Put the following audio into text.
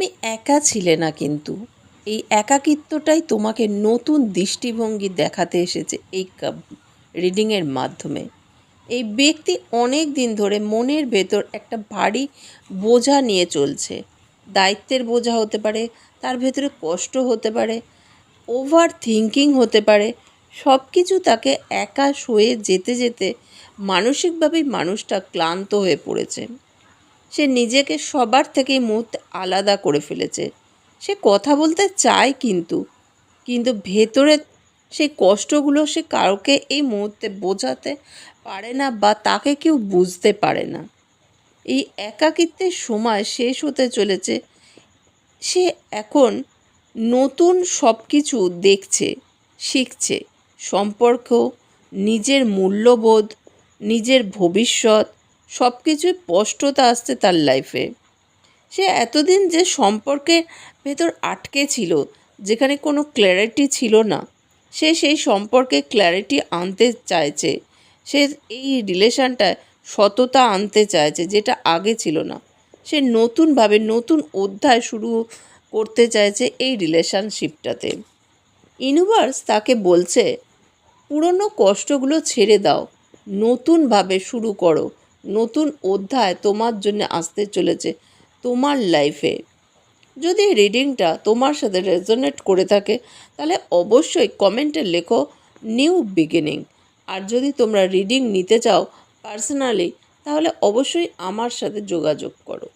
তুমি একা ছিলে না, কিন্তু এই একাকিত্বটাই তোমাকে নতুন দৃষ্টিভঙ্গি দেখাতে এসেছে এই রিডিংয়ের মাধ্যমে। এই ব্যক্তি অনেক দিন ধরে মনের ভেতর একটা ভারী বোঝা নিয়ে চলছে। দায়িত্বের বোঝা হতে পারে, তার ভেতরে কষ্ট হতে পারে, ওভার থিঙ্কিং হতে পারে। সব কিছু তাকে একা সয়ে যেতে যেতে মানসিকভাবেই মানুষটা ক্লান্ত হয়ে পড়েছে। সে নিজেকে সবার থেকে এই মুহূর্তে আলাদা করে ফেলেছে। সে কথা বলতে চায়, কিন্তু কিন্তু ভেতরে সেই কষ্টগুলো সে কাউকে এই মুহূর্তে বোঝাতে পারে না, বা তাকে কেউ বুঝতে পারে না। এই একাকিত্বের সময় শেষ হতে চলেছে। সে এখন নতুন সব কিছু দেখছে, শিখছে, সম্পর্ক, নিজের মূল্যবোধ, নিজের ভবিষ্যৎ, সব কিছুই স্পষ্টতা আসছে তার লাইফে। সে এতদিন যে সম্পর্কের ভেতর আটকে ছিল, যেখানে কোনো ক্ল্যারিটি ছিল না, সে সেই সম্পর্কে ক্ল্যারিটি আনতে চাইছে। সে এই রিলেশনটায় সততা আনতে চাইছে, যেটা আগে ছিল না। সে নতুনভাবে নতুন অধ্যায় শুরু করতে চাইছে এই রিলেশনশিপটাতে। ইউনিভার্স তাকে বলছে, পুরনো কষ্টগুলো ছেড়ে দাও, নতুনভাবে শুরু করো। নতুন অধ্যায় তোমার জন্য আসতে চলেছে তোমার লাইফে। যদি রিডিংটা তোমার সাথে রেজোনেট করে থাকে, তাহলে অবশ্যই কমেন্টে লেখো নিউ বিগিনিং। আর যদি তোমরা রিডিং নিতে চাও পার্সোনালি, তাহলে অবশ্যই আমার সাথে যোগাযোগ করো।